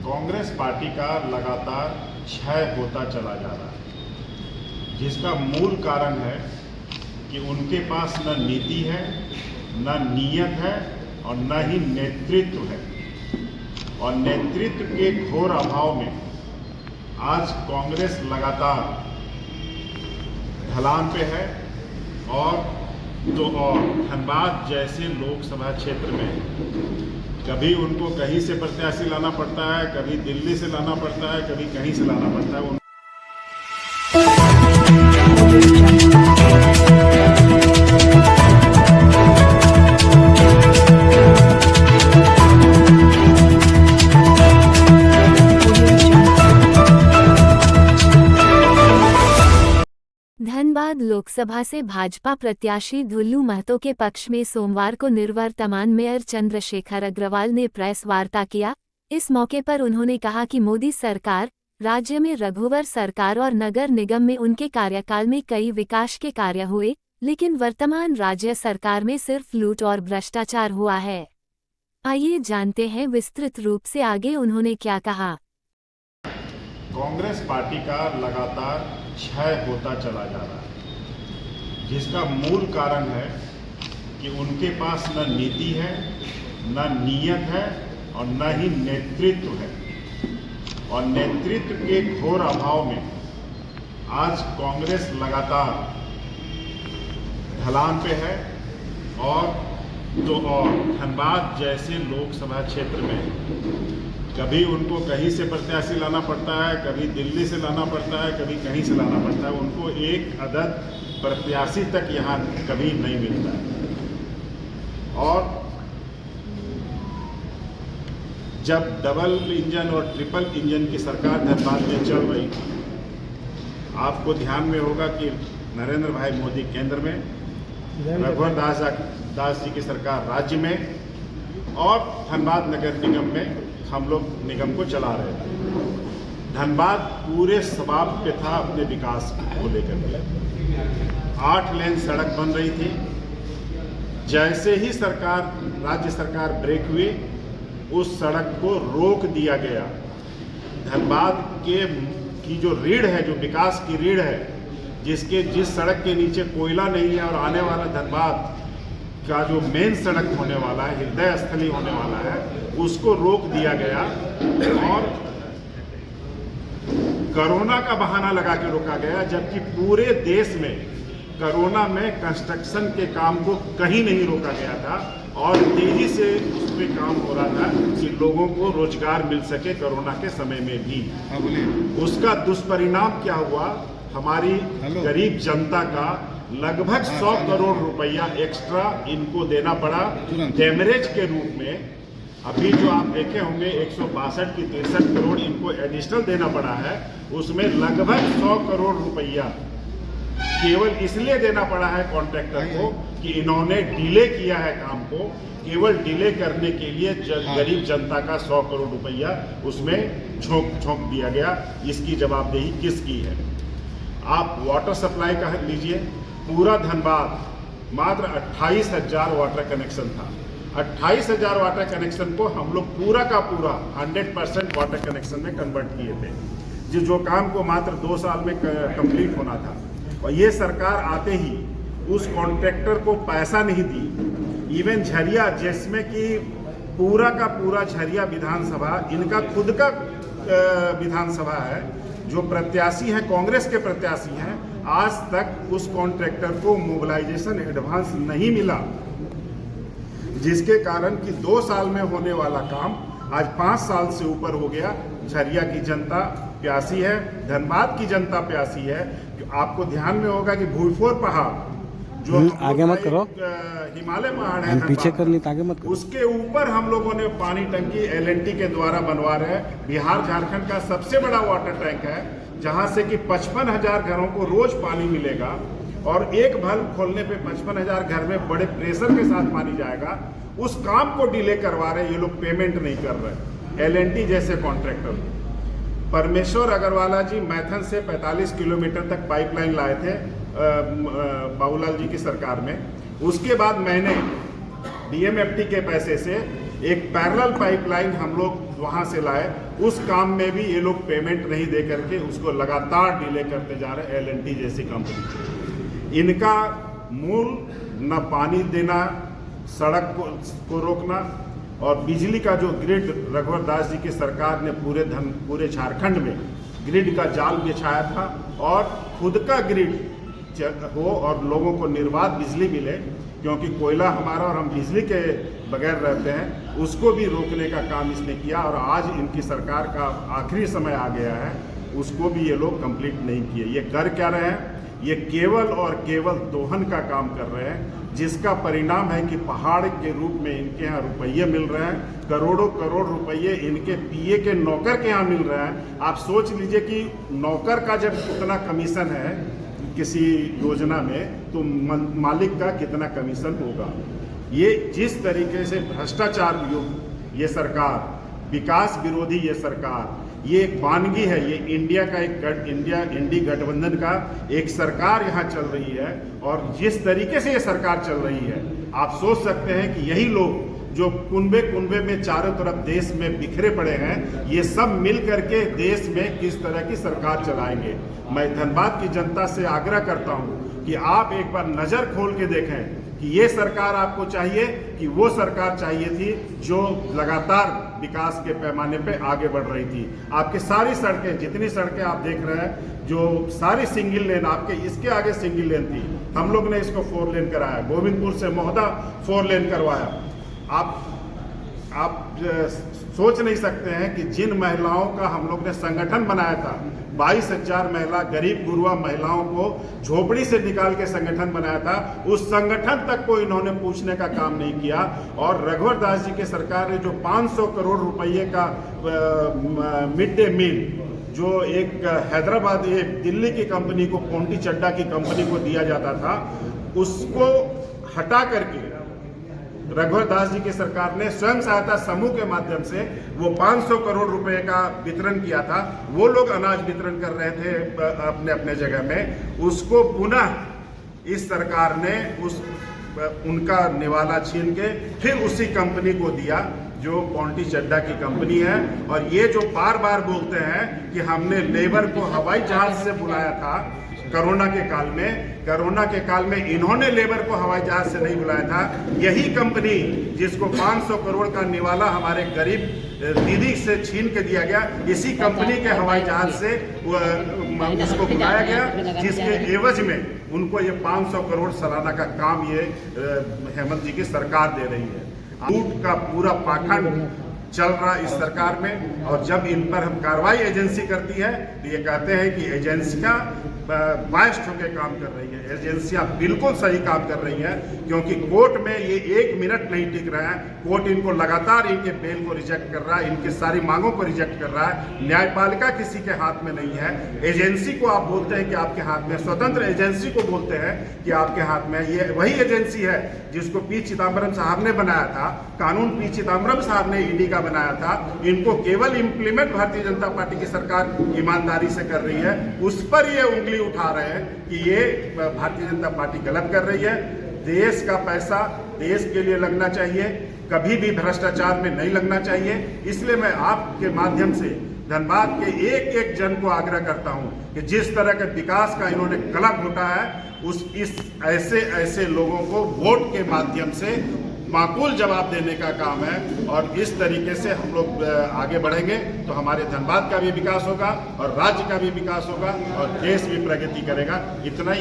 Congress party का लगातार क्षय होता चला जा रहा है, जिसका मूल कारण है कि उनके पास न नीति है, न नीयत है और न ही नेतृत्व है। और नेतृत्व के घोर अभाव में आज कांग्रेस लगातार ढलान पे है। और धनबाद जैसे लोकसभा क्षेत्र में कभी उनको कहीं से प्रत्याशी लाना पड़ता है, कभी दिल्ली से लाना पड़ता है, कभी कहीं से लाना पड़ता है। धनबाद लोकसभा से भाजपा प्रत्याशी धुल्लू महतो के पक्ष में सोमवार को निवर्तमान मेयर चंद्रशेखर अग्रवाल ने प्रेस वार्ता किया। इस मौके पर उन्होंने कहा कि मोदी सरकार, राज्य में रघुवर सरकार और नगर निगम में उनके कार्यकाल में कई विकास के कार्य हुए, लेकिन वर्तमान राज्य सरकार में सिर्फ लूट और भ्रष्टाचार हुआ है। आइए जानते हैं विस्तृत रूप से आगे उन्होंने क्या कहा। कांग्रेस पार्टी का लगातार क्षय होता चला जा रहा है, जिसका मूल कारण है कि उनके पास न नीति है, न नीयत है और न ही नेतृत्व है। और नेतृत्व के घोर अभाव में आज कांग्रेस लगातार ढलान पे है। और धनबाद जैसे लोकसभा क्षेत्र में कभी उनको कहीं से प्रत्याशी लाना पड़ता है, कभी दिल्ली से लाना पड़ता है, kभी कहीं से लाना पड़ता है। उनको एक अदद प्रत्याशी तक यहाँ कभी नहीं मिलता है। और जब डबल इंजन और ट्रिपल इंजन की सरकार धनबाद में चल रही थी, आपको ध्यान में होगा कि नरेंद्र भाई मोदी केंद्र में, रघुवर दास जी की सरकार राज्य में और धनबाद नगर निगम में हम लोग निगम को चला रहे थे। धनबाद पूरे सबाब पे था अपने विकास को लेकर के। 8 लेन सड़क बन रही थी। जैसे ही राज्य सरकार ब्रेक हुई, उस सड़क को रोक दिया गया। धनबाद की जो रीढ़ है, जो विकास की रीढ़ है, जिस सड़क के नीचे कोयला नहीं है और आने वाला धनबाद का जो मेन सड़क होने वाला है, हृदय स्थली होने वाला है, उसको रोक दिया गया। और कोरोना का बहाना लगा के रोका गया, जबकि पूरे देश में कोरोना में कंस्ट्रक्शन के काम को कहीं नहीं रोका गया था और तेजी से उस पर काम हो रहा था कि लोगों को रोजगार मिल सके कोरोना के समय में भी। उसका दुष्परिणाम क्या हुआ? हमारी गरीब जनता का लगभग 100 करोड़ रुपया एक्स्ट्रा इनको देना पड़ा डेमरेज के रूप में। अभी जो आप देखे होंगे 162 की 63 करोड़ इनको एडिशनल देना पड़ा है। उसमें लगभग 100 करोड़ रुपया केवल इसलिए देना पड़ा है कॉन्ट्रैक्टर को कि इन्होंने डिले किया है काम को। केवल डिले करने के लिए गरीब जनता का 100 करोड़ रुपया उसमें झोंक दिया गया। इसकी जवाबदेही किसकी है? आप वाटर सप्लाई का लीजिए। पूरा धनबाद मात्र 28,000 वाटर कनेक्शन था। 28,000 वाटर कनेक्शन को हम लोग पूरा का पूरा 100% वाटर कनेक्शन में कन्वर्ट किए थे, जो काम को मात्र 2 साल में कंप्लीट होना था। और ये सरकार आते ही उस कॉन्ट्रैक्टर को पैसा नहीं दी। इवन झरिया, जिसमें कि पूरा का पूरा झरिया विधानसभा इनका खुद का विधानसभा है, जो प्रत्याशी हैं कांग्रेस के प्रत्याशी हैं, आज तक उस कॉन्ट्रैक्टर को मोबिलाइजेशन एडवांस नहीं मिला, जिसके कारण कि 2 साल में होने वाला काम आज 5 साल से ऊपर हो गया। झरिया की जनता प्यासी है, धनबाद की जनता प्यासी है। आपको ध्यान में होगा कि भूईफोर पहाड़ जो आगे मत करो, हिमालय पहाड़ है, पीछे कर ली, आगे मत करो। उसके ऊपर हम लोगों ने पानी टंकी LNT के द्वारा बनवा रहे हैं। बिहार झारखंड का सबसे बड़ा वाटर टैंक है, जहां से कि 55,000 घरों को रोज पानी मिलेगा। और एक valve खोलने पे 55,000 घर में बड़े प्रेशर के साथ पानी जाएगा। उस काम को डिले करवा रहे, ये लोग पेमेंट नहीं कर रहे। LNT जैसे कॉन्ट्रैक्टर परमेश्वर अग्रवाला जी मैथन से 45 किलोमीटर तक पाइपलाइन लाए थे बाबूलाल जी की सरकार में। उसके बाद मैंने DMFT के पैसे से एक पैरेलल पाइपलाइन हम लोग वहाँ से लाए, उस काम में भी ये लोग पेमेंट नहीं दे करके उसको लगातार डिले करते जा रहे हैं। L&T जैसी कंपनी, इनका मूल न पानी देना, सड़क को रोकना और बिजली का जो ग्रिड रघुवर दास जी की सरकार ने पूरे झारखंड में ग्रिड का जाल बिछाया था और खुद का ग्रिड हो और लोगों को निर्बाध बिजली मिले, क्योंकि कोयला हमारा और हम बिजली के बगैर रहते हैं, उसको भी रोकने का काम इसने किया। और आज इनकी सरकार का आखिरी समय आ गया है, उसको भी ये लोग कंप्लीट नहीं किए। ये कर क्या रहे हैं? ये केवल और केवल दोहन का काम कर रहे हैं, जिसका परिणाम है कि पहाड़ के रूप में इनके यहाँ रुपये मिल रहे हैं, करोड़ों करोड़ रुपये इनके पीए के नौकर के यहाँ मिल रहे हैं। आप सोच लीजिए कि नौकर का जब उतना कमीशन है किसी योजना में, तो मालिक का कितना कमीशन होगा। ये जिस तरीके से भ्रष्टाचार युक्त ये सरकार, विकास विरोधी ये सरकार, ये एक वानगी है, ये इंडिया का एक इंडी गठबंधन का एक सरकार यहाँ चल रही है। और जिस तरीके से ये सरकार चल रही है, आप सोच सकते हैं कि यही लोग जो कुनबे कुनबे में चारों तरफ देश में बिखरे पड़े हैं, ये सब मिल करके देश में किस तरह की सरकार चलाएंगे। मैं धनबाद की जनता से आग्रह करता हूं कि आप एक बार नजर खोल के देखें कि ये सरकार आपको चाहिए कि वो सरकार चाहिए थी जो लगातार विकास के पैमाने पे आगे बढ़ रही थी। आपकी सारी सड़कें, जितनी सड़कें आप देख रहे हैं, जो सारी सिंगल लेन, आपके इसके आगे सिंगल लेन थी, हम लोग ने इसको 4 लेन कराया। गोविंदपुर से मोहदा 4 लेन करवाया। आप सोच नहीं सकते हैं कि जिन महिलाओं का हम लोग ने संगठन बनाया था, 22,000 महिला, गरीब गुरुआ महिलाओं को झोपड़ी से निकाल के संगठन बनाया था, उस संगठन तक को इन्होंने पूछने का काम नहीं किया। और रघुवर दास जी की सरकार ने जो 500 करोड़ रुपये का मिड डे मील, जो एक हैदराबाद, एक दिल्ली की कंपनी को, पोंटी चड्डा की कंपनी को दिया जाता था, उसको हटा करके रघुवर दास जी की सरकार ने स्वयं सहायता समूह के माध्यम से वो 500 करोड़ रुपए का वितरण किया था। वो लोग अनाज वितरण कर रहे थे अपने अपने जगह में, उसको पुनः इस सरकार ने उनका निवाला छीन के फिर उसी कंपनी को दिया जो पोंटी चड्डा की कंपनी है। और ये जो बार बार बोलते हैं कि हमने लेबर को हवाई जहाज से बुलाया था कोरोना के काल में इन्होंने लेबर को हवाई जहाज से नहीं बुलाया था। यही कंपनी जिसको 500 करोड़ का निवाला हमारे गरीब दीदी से छीन के दिया गया, इसी कंपनी के हवाई जहाज से उसको बुलाया गया, जिसके एवज में उनको ये 500 करोड़ सालाना का काम ये हेमंत जी की सरकार दे रही है। लूट का पूरा पाखंड चल रहा इस सरकार में। और जब इन पर हम कार्रवाई एजेंसी करती है तो ये कहते हैं कि एजेंसियां बायस्ड होकर काम कर रही है। एजेंसियां बिल्कुल सही काम कर रही हैं, क्योंकि कोर्ट में ये 1 मिनट नहीं टिक रहा है। कोर्ट इनको लगातार इनके बेल को रिजेक्ट कर रहा है, इनकी सारी मांगों को रिजेक्ट कर रहा है। न्यायपालिका किसी के हाथ में नहीं है। एजेंसी को आप बोलते हैं कि आपके हाथ में, स्वतंत्र एजेंसी को बोलते हैं कि आपके हाथ में। ये वही एजेंसी है जिसको पी चिदम्बरम साहब ने बनाया था, कानून पी चिदम्बरम साहब ने ईडी का बनाया था। इनको केवल इम्प्लीमेंट भारतीय जनता पार्टी की सरकार ईमानदारी से कर रही है, उस पर ये उंगली उठा रहे हैं कि ये भारतीय जनता पार्टी गलत कर रही है। देश का पैसा देश के लिए लगना चाहिए, कभी भी भ्रष्टाचार में नहीं लगना चाहिए। इसलिए मैं आपके माध्यम से धनबाद के एक एक जन को आग्रह करता हूं कि जिस तरह के विकास का इन्होंने गला घोटा है, ऐसे लोगों को वोट के माध्यम से माकूल जवाब देने का काम है। और इस तरीके से हम लोग आगे बढ़ेंगे तो हमारे धनबाद का भी विकास होगा और राज्य का भी विकास होगा और देश भी प्रगति करेगा। इतना ही